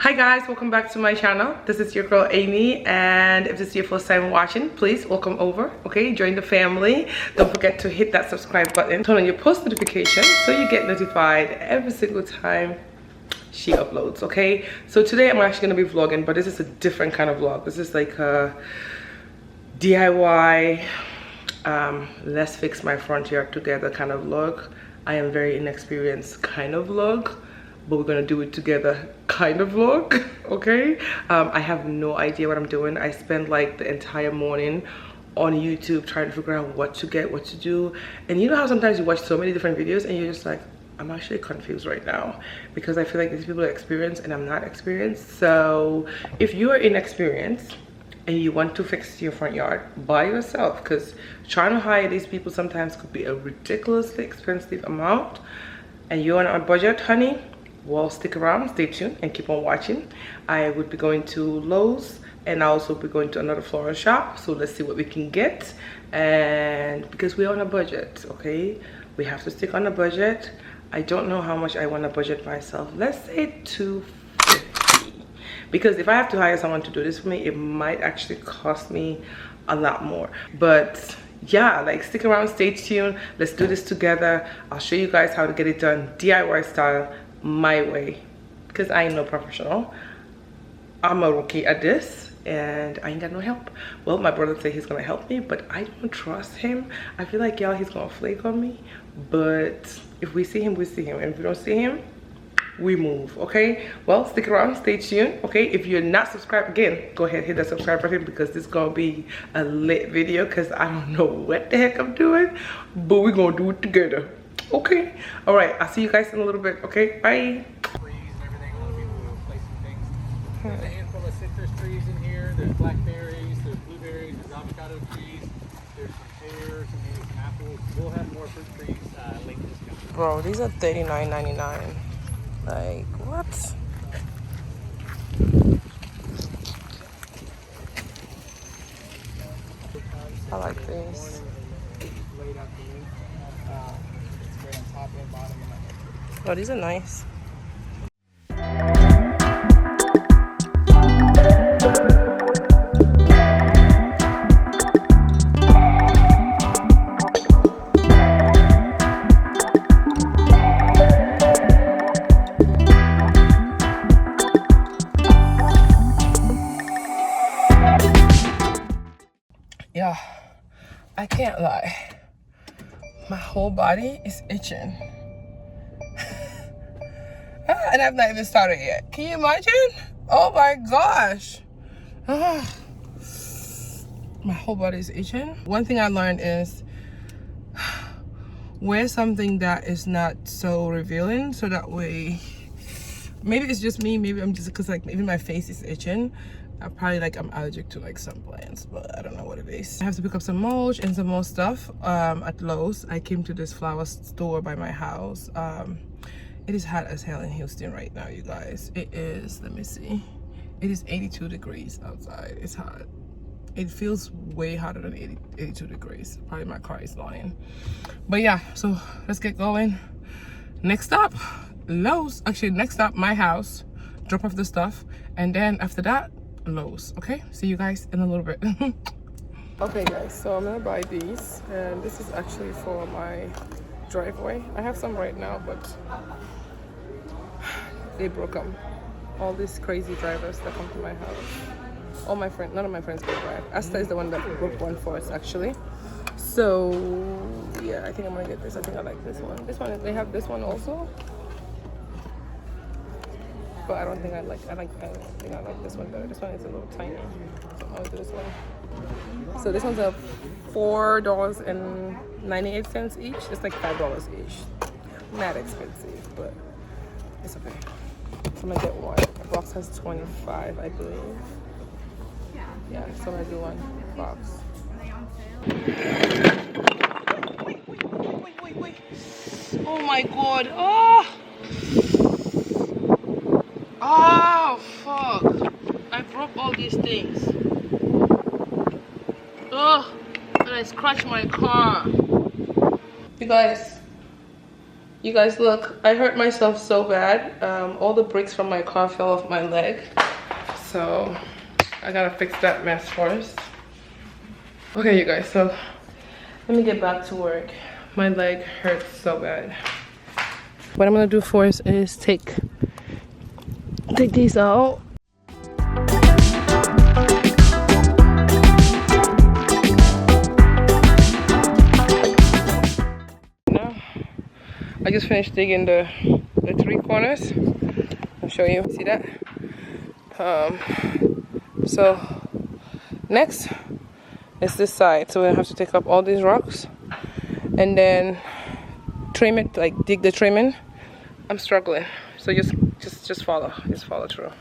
Hi guys, welcome back to my channel. This is your girl Amy, and if this is your first time watching, please welcome over. Okay, join the family. Don't forget to hit that subscribe button, turn on your post notifications so you get notified every single time she uploads. Okay, so today I'm actually going to be vlogging, but this is a different kind of vlog. This is like a DIY let's fix my front yard together kind of vlog. I am very inexperienced kind of vlog, but we're gonna do it together kind of vlog. Okay, I have no idea what I'm doing. I spent like the entire morning on YouTube trying to figure out what to get, what to do. And you know how sometimes you watch so many different videos and you're just like, I'm actually confused right now because I feel like these people are experienced and I'm not experienced. So if you are inexperienced and you want to fix your front yard by yourself, because trying to hire these people sometimes could be a ridiculously expensive amount, and you're on a budget, honey, well, stick around, stay tuned, and keep on watching. I would be going to Lowe's, and I'll also be going to another floral shop. So let's see what we can get. And because we're on a budget, okay, we have to stick on a budget. I don't know how much I want to budget myself. Let's say $250, because if I have to hire someone to do this for me, it might actually cost me a lot more. But yeah, like, stick around, stay tuned, let's do this together. I'll show you guys how to get it done DIY style, my way, because I ain't no professional. I'm a rookie at this and I ain't got no help. Well, my brother said he's gonna help me, but I don't trust him. I feel like, y'all, he's gonna flake on me. But if we see him, we see him, and if we don't see him, we move. Okay, well, stick around, stay tuned. Okay, if you're not subscribed, again, go ahead, hit that subscribe button, because this is gonna be a lit video, because I don't know what the heck I'm doing, but we're gonna do it together. Okay, all right, I'll see you guys in a little bit. Okay, bye. Trees and everything, a lot of people are placing things. There's a handful of citrus trees in here. There's blackberries, there's blueberries, there's avocado trees, there's some pears, and maybe some apples. We'll have more fruit trees later this month. Bro, these are $39.99. Like, what? I like this. Laid out the link. It's great on top and bottom. Oh, these are nice. Yeah, I can't lie. My whole body is itching. And I've not even started yet. Can you imagine? Oh my gosh. My whole body is itching. One thing I learned is wear something that is not so revealing, so that way, maybe it's just me, maybe I'm just, because like even my face is itching. I'm probably like, I'm allergic to like some plants, but I don't know what it is. I have to pick up some mulch and some more stuff at Lowe's. I came to this flower store by my house. It is hot as hell in Houston right now, you guys. It is, let me see, it is 82 degrees outside. It's hot. It feels way hotter than 82 degrees. Probably my car is lying. But yeah, so let's get going. Next stop, Lowe's. Actually, next stop, my house. Drop off the stuff, and then after that, Lowe's. Okay, see you guys in a little bit. Okay guys, so I'm gonna buy these, and this is actually for my driveway. I have some right now, but they broke them. All these crazy drivers that come to my house. All my friends, none of my friends can drive. Asta is the one that broke one for us actually. So yeah, I think I'm gonna get this. I think I like this one. This one, they have this one also, but I don't think I think I like this one better. This one is a little tiny, so I'm gonna do this one. So this one's a $4.98 each. It's like $5 each. Not expensive, but it's okay. So I'm gonna get one. The box has 25, I believe. Yeah, so I'm gonna do one box. Wait. Oh my god. Oh fuck. I broke all these things. And I scratched my car. You guys, You guys, look, I hurt myself so bad. All the bricks from my car fell off my leg. So I gotta fix that mess first. Okay, you guys, so let me get back to work. My leg hurts so bad. What I'm gonna do first is take these out. I just finished digging the 3 corners. I'll show you. See that? So next is this side. So we're gonna have to take up all these rocks and then trim it, like dig the trim in. I'm struggling, so just follow through.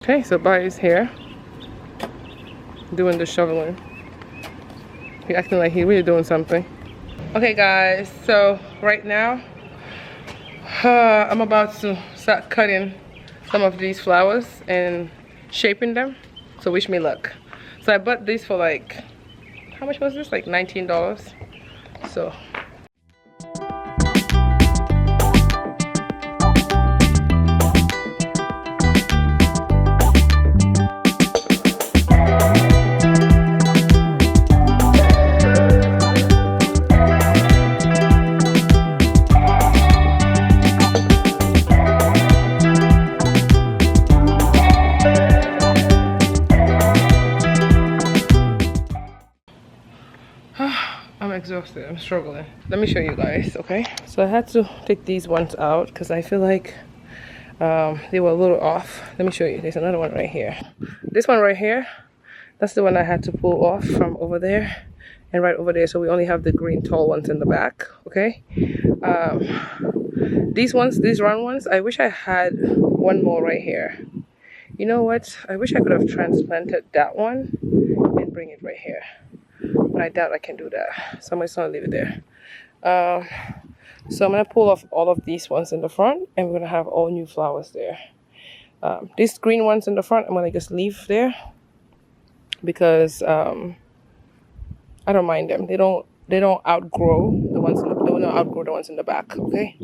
Okay, so Barry's here doing the shoveling. He's acting like he's really doing something. Okay guys, so right now I'm about to start cutting some of these flowers and shaping them, so wish me luck. So I bought these for like, how much was this? Like $19. So I'm exhausted, I'm struggling. Let me show you guys, okay? So I had to take these ones out because I feel like they were a little off. Let me show you. There's another one right here. This one right here, that's the one I had to pull off from over there and right over there. So we only have the green tall ones in the back, okay? These ones, these round ones, I wish I had one more right here. You know what? I wish I could have transplanted that one and bring it right here. But I doubt I can do that, so I'm just gonna leave it there. So I'm gonna pull off all of these ones in the front, and we're gonna have all new flowers there. These green ones in the front, I'm gonna just leave there because I don't mind them. They don't outgrow the ones in the, they don't outgrow the ones in the back. Okay.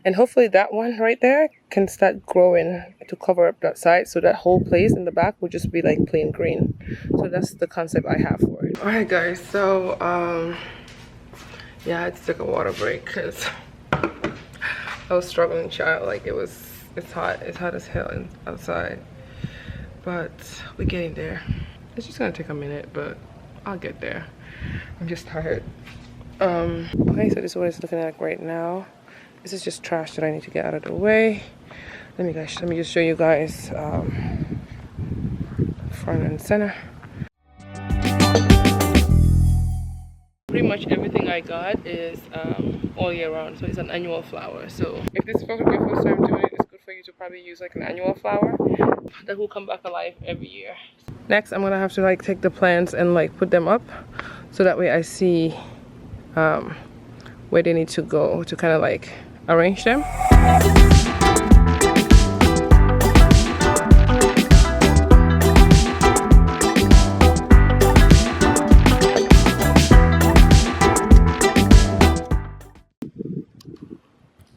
And hopefully that one right there can start growing to cover up that side, so that whole place in the back will just be like plain green. So that's the concept I have for it. All right guys, so yeah, I had to take a water break because I was struggling, child. Like it's hot as hell outside, but we're getting there. It's just gonna take a minute, but I'll get there. I'm just tired. Okay, so this is what it's looking like right now. This is just trash that I need to get out of the way. Let me just show you guys front and center. Pretty much everything I got is all year round, so it's an annual flower. So if this is your first time doing it, it's good for you to probably use like an annual flower that will come back alive every year. Next, I'm gonna have to like take the plants and like put them up, so that way I see where they need to go to kind of like arrange them.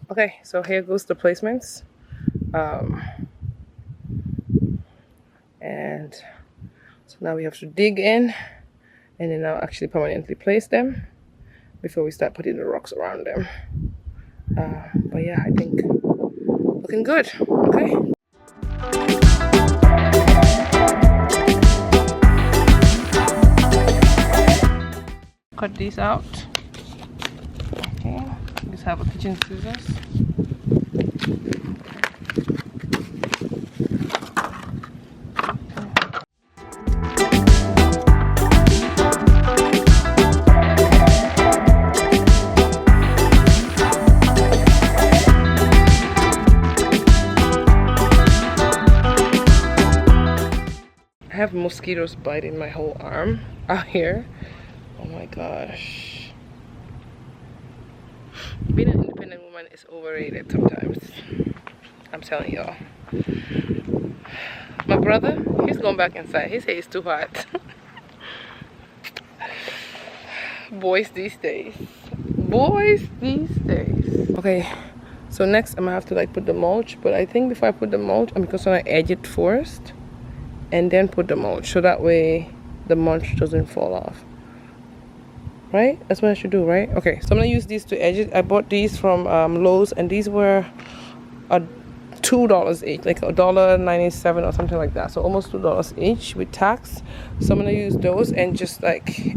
Okay, so here goes the placements. And so now we have to dig in and then I'll actually permanently place them before we start putting the rocks around them. But yeah, I think looking good. Okay. Cut these out. Okay. Just have a kitchen scissors. I have mosquitoes biting my whole arm out here. Oh my gosh. Being an independent woman is overrated sometimes. I'm telling y'all. My brother, he's going back inside. He said it's too hot. Boys these days. Boys these days. Okay, so next I'm gonna have to like put the mulch, but I think before I put the mulch, I'm just gonna edge it first and then put the mulch, so that way the mulch doesn't fall off. Right? That's what I should do, right? Okay, so I'm gonna use these to edge it. I bought these from Lowe's, and these were $2 each, like $1.97 or something like that. So almost $2 each with tax. So I'm gonna use those and just like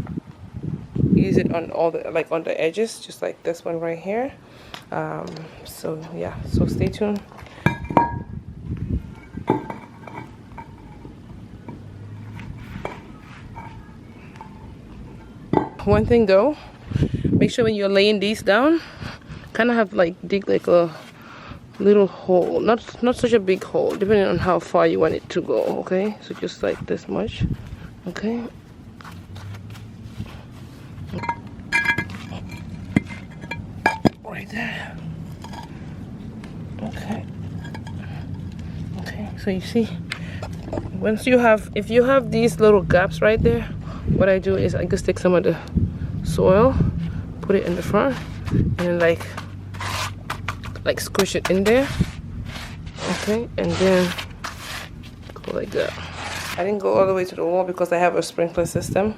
use it on all the like on the edges, just like this one right here. So yeah, so stay tuned. One thing though, make sure when you're laying these down, kind of have like dig like a little hole, not such a big hole, depending on how far you want it to go. Okay, so just like this much. Okay, right there. Okay, okay, so you see, once you have, if you have these little gaps right there, what I do is I just take some of the soil, put it in the front, and then like squish it in there. Okay, and then go like that. I didn't go all the way to the wall because I have a sprinkler system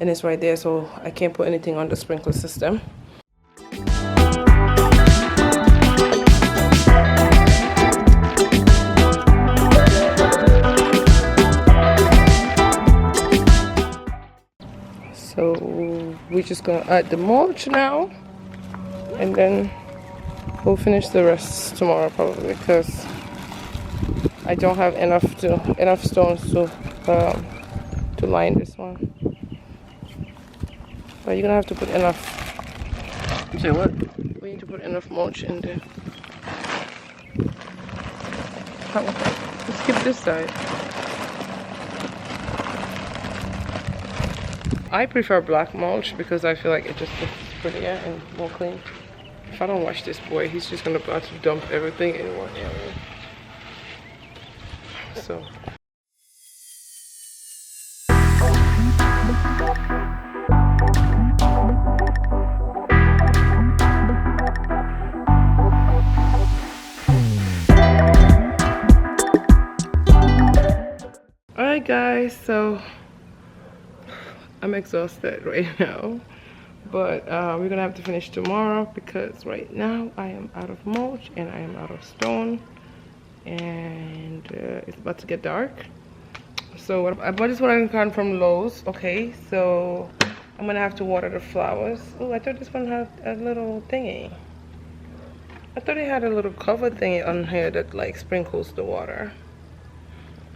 and it's right there, so I can't put anything on the sprinkler system. So we're just gonna add the mulch now, and then we'll finish the rest tomorrow probably, because I don't have enough stones to line this one. But you're gonna have to put enough. Say what? We need to put enough mulch in there. Let's skip this side. I prefer black mulch because I feel like it just looks prettier and more clean. If I don't wash this boy, he's just gonna about to dump everything in one area. So. Alright guys, so I'm exhausted right now, but we're gonna have to finish tomorrow because right now I am out of mulch and I am out of stone, and it's about to get dark. So I bought this one I can from Lowe's. Okay, so I'm gonna have to water the flowers. Oh, I thought this one had a little thingy. I thought it had a little cover thingy on here that like sprinkles the water.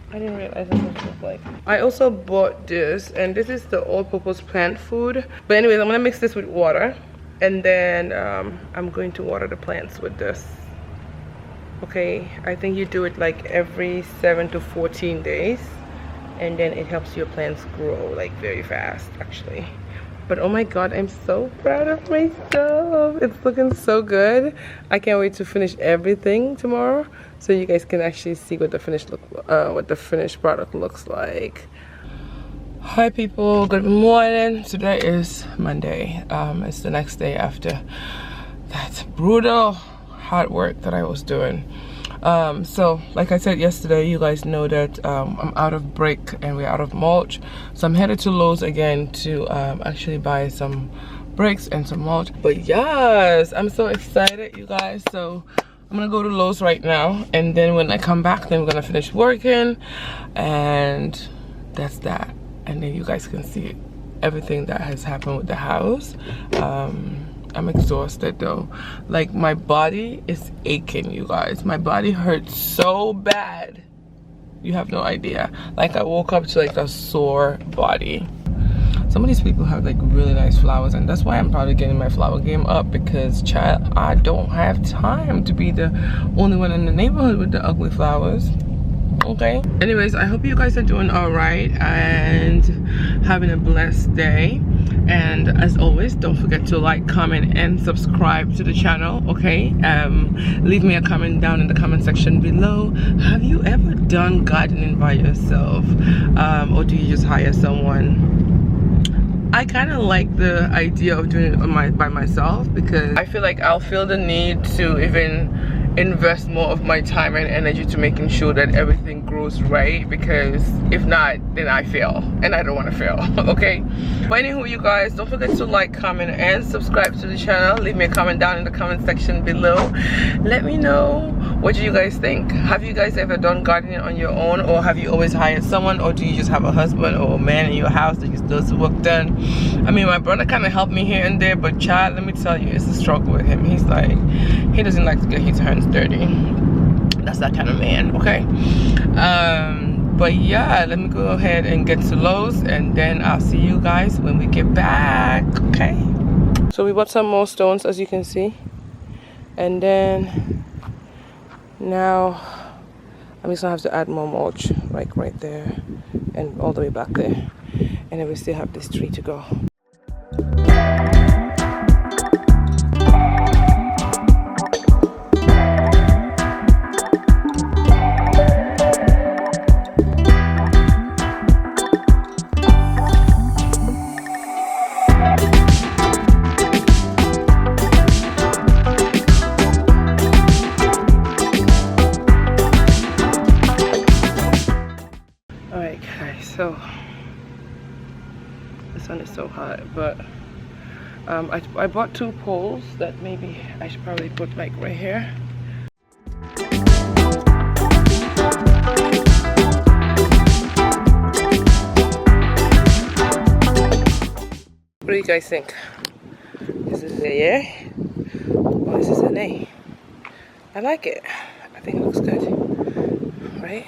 I didn't realize what this looked like. I also bought this, and this is the all-purpose plant food. But anyways, I'm gonna mix this with water, and then I'm going to water the plants with this. Okay, I think you do it like every 7 to 14 days, and then it helps your plants grow like very fast actually. But oh my god, I'm so proud of myself. It's looking so good. I can't wait to finish everything tomorrow, so you guys can actually see what the finished product looks like. Hi people, good morning. Today is Monday. It's the next day after that brutal hard work that I was doing. So like I said yesterday, you guys know that I'm out of brick and we're out of mulch, so I'm headed to Lowe's again to actually buy some bricks and some mulch. But yes, I'm so excited, you guys. So I'm gonna go to Lowe's right now, and then when I come back, then we're gonna finish working, and that's that. And then you guys can see everything that has happened with the house. I'm exhausted though. Like my body is aching, you guys. My body hurts so bad. You have no idea. Like I woke up to like a sore body. Some of these people have like really nice flowers, and that's why I'm probably getting my flower game up, because child, I don't have time to be the only one in the neighborhood with the ugly flowers. Okay, anyways, I hope you guys are doing all right and having a blessed day. And as always, don't forget to like, comment, and subscribe to the channel. Okay, leave me a comment down in the comment section below. Have you ever done gardening by yourself, or do you just hire someone? I kind of like the idea of doing it by myself, because I feel like I'll feel the need to even invest more of my time and energy to making sure that everything grows right, because if not, then I fail, and I don't want to fail. Okay, but anywho, you guys, don't forget to like, comment, and subscribe to the channel. Leave me a comment down in the comment section below. Let me know, what do you guys think? Have you guys ever done gardening on your own, or have you always hired someone, or do you just have a husband or a man in your house that just does the work done? I mean, my brother kind of helped me here and there, but child, let me tell you, it's a struggle with him. He's like, he doesn't like to get his hands dirty. That's that kind of man. Okay, but yeah, let me go ahead and get to Lowe's, and then I'll see you guys when we get back. Okay, so we bought some more stones, as you can see, and then now I'm just gonna have to add more mulch, like right there and all the way back there, and then we still have this tree to go. Alright guys, so the sun is so hot, but I bought 2 poles that maybe I should probably put like right here. What do you guys think? Is this a yay or is this a nay? I like it. I think it looks good, right?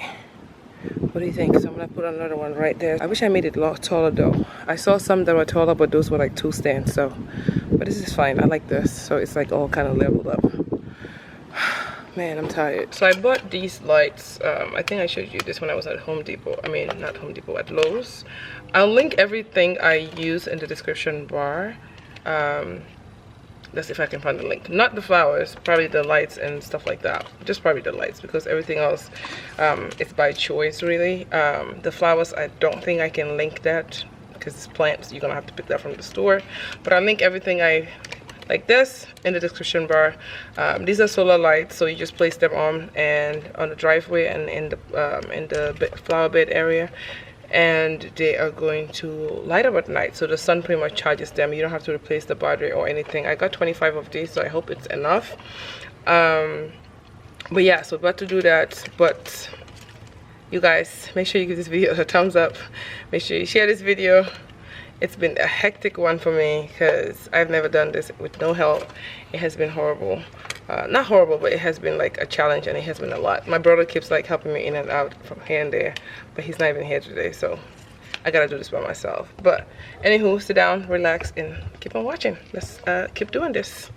What do you think? So I'm gonna put another one right there. I wish I made it a lot taller though. I saw some that were taller, but those were like 2 stands. So, but this is fine. I like this. So it's like all kind of leveled up. Man, I'm tired. So I bought these lights. I think I showed you this when I was at Home Depot. I mean, not Home Depot, at Lowe's. I'll link everything I use in the description bar. Let's see if I can find the link. Not the flowers, probably the lights and stuff like that. Just probably the lights, because everything else, it's by choice really. The flowers, I don't think I can link that, because it's plants. You're gonna have to pick that from the store. But I'll link everything I like this in the description bar. These are solar lights, so you just place them on the driveway and in the flower bed area, and they are going to light up at night, so the sun pretty much charges them. You don't have to replace the battery or anything. I got 25 of these, so I hope it's enough. But yeah, so about to do that. But you guys, make sure you give this video a thumbs up. Make sure you share this video. It's been a hectic one for me, because I've never done this with no help. It has been horrible. Not horrible, but it has been like a challenge, and it has been a lot. My brother keeps like helping me in and out from here and there, but he's not even here today, so I gotta do this by myself. But anywho, sit down, relax, and keep on watching. Let's keep doing this.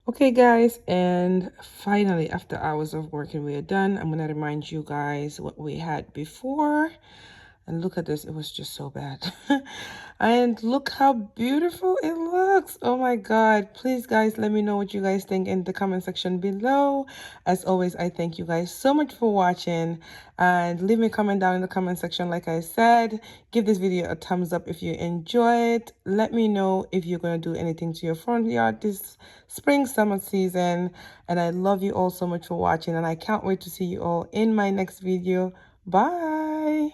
Okay guys, and finally, after hours of working, we are done. I'm gonna remind you guys what we had before. And look at this, it was just so bad. And look how beautiful it looks. Oh my god. Please guys, let me know what you guys think in the comment section below. As always, I thank you guys so much for watching, and leave me a comment down in the comment section. Like I said, give this video a thumbs up if you enjoy it. Let me know if you're going to do anything to your front yard this spring summer season. And I love you all so much for watching, and I can't wait to see you all in my next video. Bye.